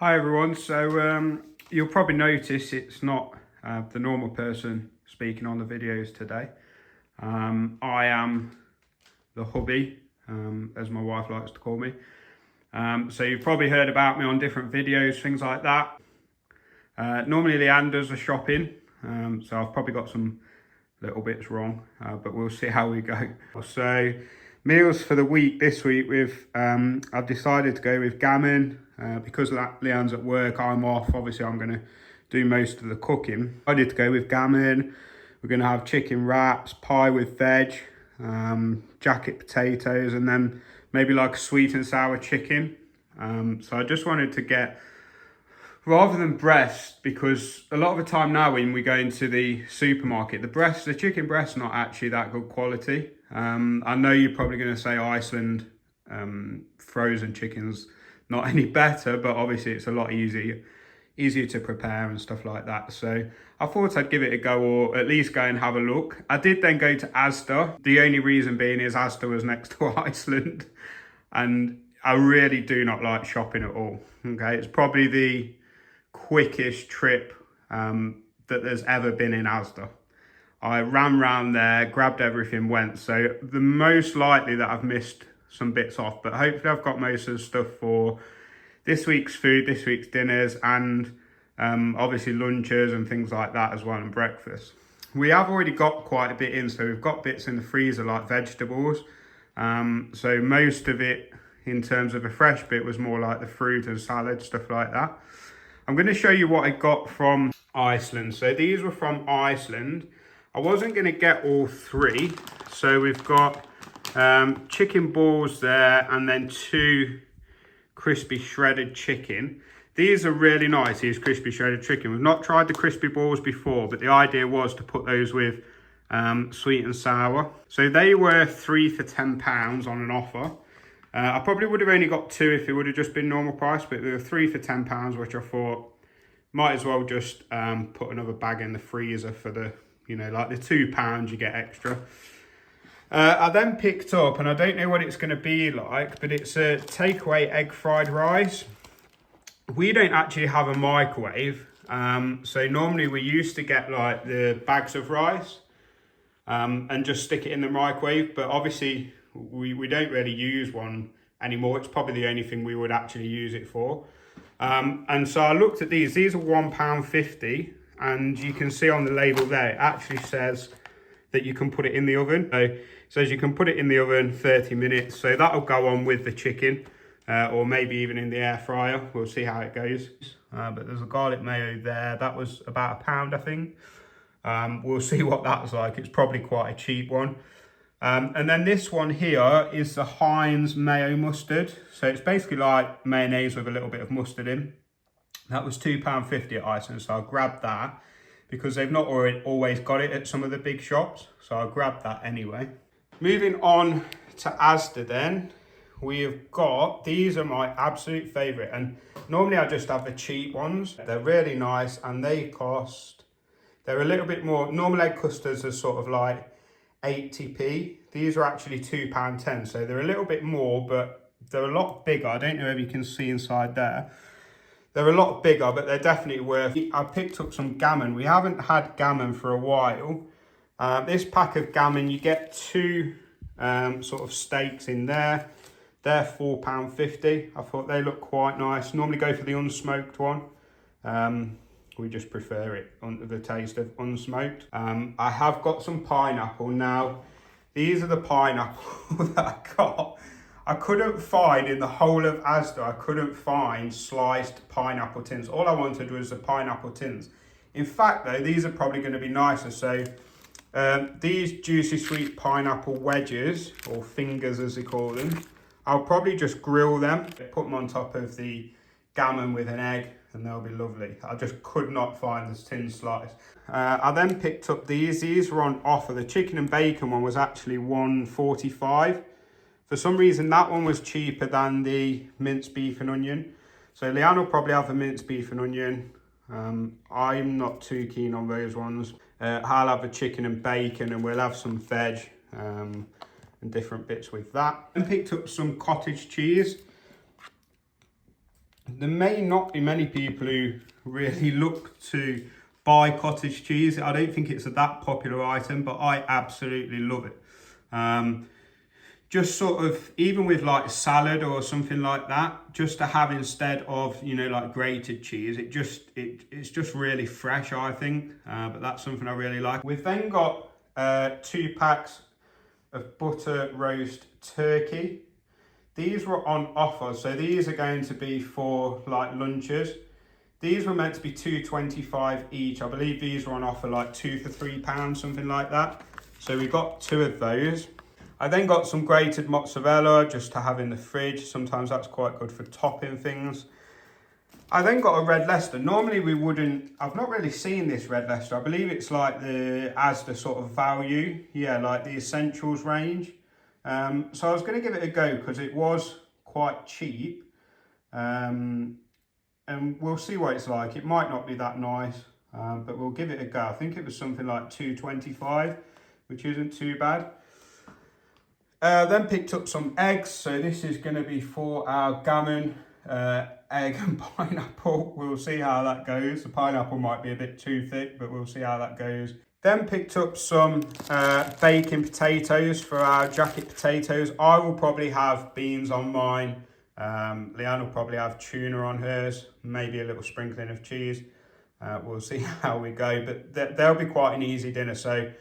Hi everyone, you'll probably notice it's not the normal person speaking on the videos today. I am the hubby, as my wife likes to call me. So you've probably heard about me on different videos, things like that. Normally Leanne does the shopping, so I've probably got some little bits wrong, but we'll see how we go. So meals for the week this week, I've decided to go with gammon. Because Leanne's at work, I'm off. Obviously, I'm going to do most of the cooking. I did to go with gammon. We're going to have chicken wraps, pie with veg, jacket potatoes, and then maybe like sweet and sour chicken. So I just wanted to get, rather than breast, because a lot of the time now when we go into the supermarket, the chicken breast's not actually that good quality. I know you're probably going to say Iceland frozen chicken's not any better, but obviously it's a lot easier to prepare and stuff like that. So I thought I'd give it a go, or at least go and have a look. I did then go to Asda. The only reason being is Asda was next to Iceland, and I really do not like shopping at all. Okay, it's probably the quickest trip that there's ever been in Asda. I ran round there, grabbed everything, went. So the most likely that I've missed some bits off, but hopefully I've got most of the stuff for this week's food, this week's dinners, and obviously lunches and things like that as well, and breakfast. We have already got quite a bit in, so we've got bits in the freezer like vegetables. So most of it in terms of a fresh bit was more like the fruit and salad, stuff like that. I'm going to show you what I got from Iceland. So these were from Iceland. I wasn't going to get all three, so we've got chicken balls there, and then 2 crispy shredded chicken. These are really nice, these crispy shredded chicken. We've not tried the crispy balls before, but the idea was to put those with sweet and sour. So they were 3 for £10 on an offer. I probably would have only got 2 if it would have just been normal price, but they were 3 for £10, which I thought might as well just put another bag in the freezer for the, like the £2 you get extra. I then picked up, and I don't know what it's going to be like, but it's a takeaway egg fried rice. We don't actually have a microwave, so normally we used to get like the bags of rice and just stick it in the microwave, but obviously we don't really use one anymore. It's probably the only thing we would actually use it for. And so I looked at these are £1.50, and you can see on the label there, it actually says that you can put it in the oven. So it says you can put it in the oven 30 minutes. So that'll go on with the chicken, or maybe even in the air fryer. We'll see how it goes. But there's a garlic mayo there. That was about £1, I think. We'll see what that's like. It's probably quite a cheap one. And then this one here is the Heinz mayo mustard. So it's basically like mayonnaise with a little bit of mustard in. That was £2.50 at Iceland, so I'll grab that, because they've not always got it at some of the big shops, so I'll grab that anyway. Moving on to Asda then, we have got, these are my absolute favourite, and normally I just have the cheap ones. They're really nice, and they're a little bit more. Normal egg custards are sort of like 80p. These are actually £2.10, so they're a little bit more, but they're a lot bigger. I don't know if you can see inside there. They're a lot bigger, but they're definitely worth it. I picked up some gammon. We haven't had gammon for a while. This pack of gammon, you get 2 sort of steaks in there. They're £4.50. I thought they look quite nice. Normally go for the unsmoked one. We just prefer it under the taste of unsmoked. I have got some pineapple. Now, these are the pineapple that I got. I couldn't find, in the whole of Asda, I couldn't find sliced pineapple tins. All I wanted was the pineapple tins. In fact, though, these are probably going to be nicer. So these juicy sweet pineapple wedges, or fingers as they call them, I'll probably just grill them, put them on top of the gammon with an egg, and they'll be lovely. I just could not find this tin slice. I then picked up these. These were on offer. The chicken and bacon one was actually £1.45. For some reason, that one was cheaper than the minced beef and onion. So Leanne will probably have the minced beef and onion. I'm not too keen on those ones. I'll have the chicken and bacon, and we'll have some veg and different bits with that. And picked up some cottage cheese. There may not be many people who really look to buy cottage cheese. I don't think it's a that popular item, but I absolutely love it. Just sort of, even with like salad or something like that, just to have instead of, you know, like grated cheese, it's just really fresh, I think. But that's something I really like. We've then got 2 packs of butter roast turkey. These were on offer, so these are going to be for like lunches. These were meant to be $2.25 each. I believe these were on offer like 2 for £3, something like that. So we got 2 of those. I then got some grated mozzarella just to have in the fridge. Sometimes that's quite good for topping things. I then got a red Leicester. Normally we wouldn't, I've not really seen this red Leicester. I believe it's like the Asda sort of value. Yeah, like the essentials range. So I was going to give it a go because it was quite cheap. And we'll see what it's like. It might not be that nice, but we'll give it a go. I think it was something like $2.25, which isn't too bad. Then picked up some eggs. So this is going to be for our gammon, egg and pineapple. We'll see how that goes. The pineapple might be a bit too thick, but we'll see how that goes. Then picked up some baking potatoes for our jacket potatoes. I will probably have beans on mine. Leanne will probably have tuna on hers, maybe a little sprinkling of cheese. We'll see how we go, but they'll be quite an easy dinner. So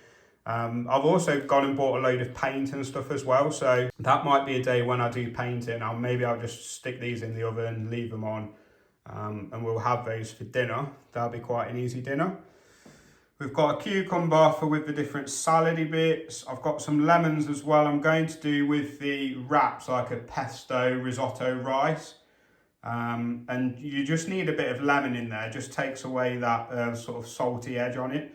I've also gone and bought a load of paint and stuff as well. So that might be a day when I do painting. Maybe I'll just stick these in the oven, leave them on, and we'll have those for dinner. That'll be quite an easy dinner. We've got a cucumber for with the different salady bits. I've got some lemons as well. I'm going to do with the wraps like a pesto risotto rice. And you just need a bit of lemon in there. It just takes away that sort of salty edge on it.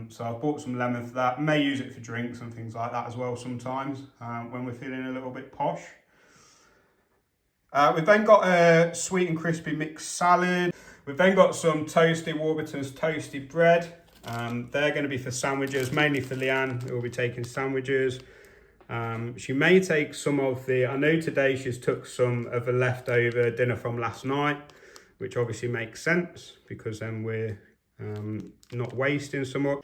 So I've bought some lemon for that. May use it for drinks and things like that as well sometimes when we're feeling a little bit posh. We've then got a sweet and crispy mixed salad. We've then got some toasted Warburton's toasted bread. They're going to be for sandwiches, mainly for Leanne, who will be taking sandwiches. She may take some of the, I know today she's took some of the leftover dinner from last night, which obviously makes sense because then we're not wasting so much.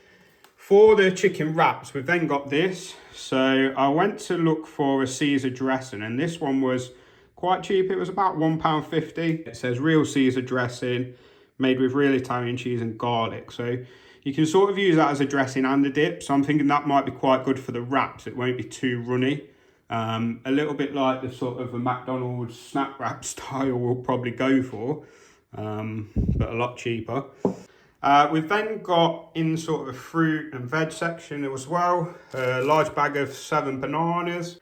For the chicken wraps, we've then got this. So I went to look for a Caesar dressing, and this one was quite cheap. It was about £1.50. It says real Caesar dressing, made with real Italian cheese and garlic. So you can sort of use that as a dressing and a dip. So I'm thinking that might be quite good for the wraps. It won't be too runny. A little bit like the sort of a McDonald's snack wrap style we'll probably go for, but a lot cheaper. We've then got in sort of a fruit and veg section as well, a large bag of 7 bananas.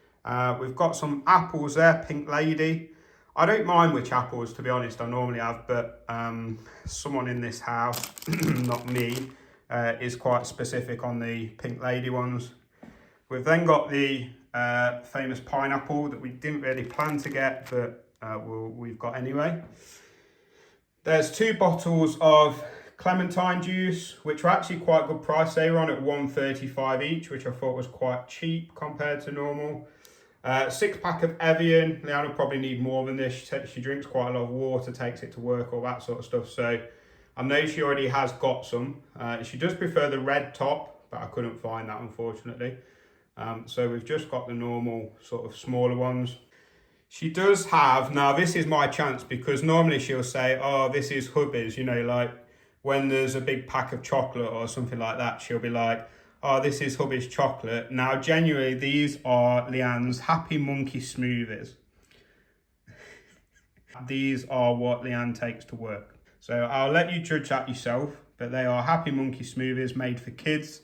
We've got some apples there, Pink Lady. I don't mind which apples, to be honest, I normally have, but someone in this house, not me, is quite specific on the Pink Lady ones. We've then got the famous pineapple that we didn't really plan to get, but we've got anyway. There's 2 bottles of clementine juice, which were actually quite good price. They were on at $1.35 each, which I thought was quite cheap compared to normal. 6-pack of Evian. Leanne will probably need more than this. She drinks quite a lot of water, takes it to work, all that sort of stuff. So I know she already has got some. She does prefer the red top, but I couldn't find that, unfortunately. So we've just got the normal sort of smaller ones. She does have, now this is my chance, because normally she'll say, oh, this is hubby's, you know, like when there's a big pack of chocolate or something like that, she'll be like, oh, this is hubby's chocolate. Now, genuinely, these are Leanne's Happy Monkey Smoothies. These are what Leanne takes to work. So I'll let you judge that yourself, but they are Happy Monkey Smoothies made for kids.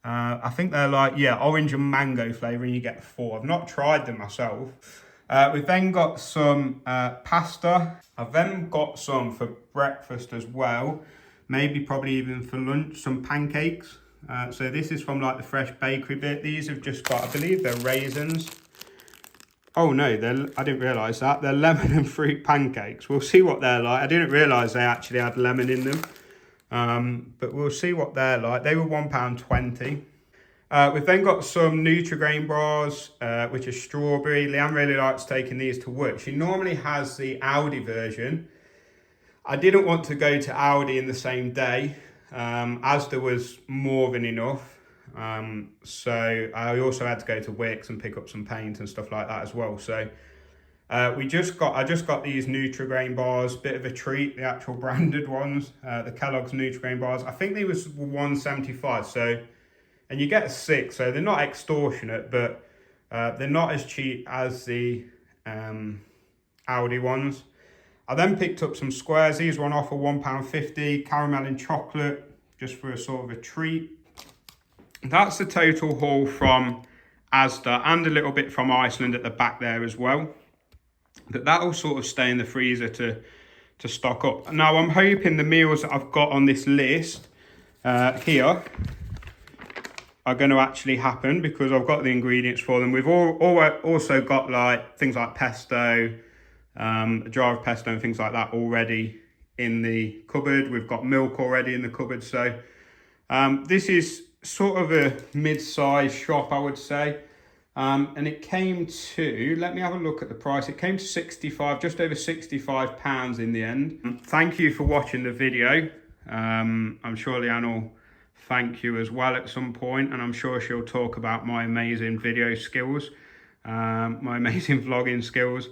I think they're like, yeah, orange and mango flavour, and you get 4. I've not tried them myself. We've then got some pasta. I've then got some for breakfast as well. Maybe probably even for lunch, some pancakes. So this is from like the fresh bakery bit. These have just got, I believe they're raisins. Oh no, I didn't realise that. They're lemon and fruit pancakes. We'll see what they're like. I didn't realise they actually had lemon in them. But we'll see what they're like. They were £1.20. We've then got some Nutri-Grain bars, which are strawberry. Leanne really likes taking these to work. She normally has the Aldi version. I didn't want to go to Aldi in the same day, as there was more than enough. So I also had to go to Wickes and pick up some paint and stuff like that as well. So I just got these Nutri-Grain bars, bit of a treat, the actual branded ones, the Kellogg's Nutri-Grain bars. I think they was $1.75. So, and you get 6, so they're not extortionate, but they're not as cheap as the Aldi ones. I then picked up some squares. These were on offer, £1.50, caramel and chocolate, just for a sort of a treat. That's the total haul from Asda, and a little bit from Iceland at the back there as well. But that'll sort of stay in the freezer to stock up. Now I'm hoping the meals that I've got on this list here are going to actually happen, because I've got the ingredients for them. We've also got like things like pesto, a jar of pesto and things like that already in the cupboard. We've got milk already in the cupboard. So this is sort of a mid-sized shop, I would say. And it came to, let me have a look at the price. It came to just over £65 in the end. Thank you for watching the video. I'm sure Leanne will thank you as well at some point, and I'm sure she'll talk about my amazing video skills, my amazing vlogging skills.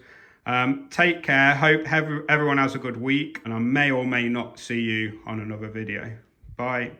Take care. Hope everyone has a good week, and I may or may not see you on another video. Bye.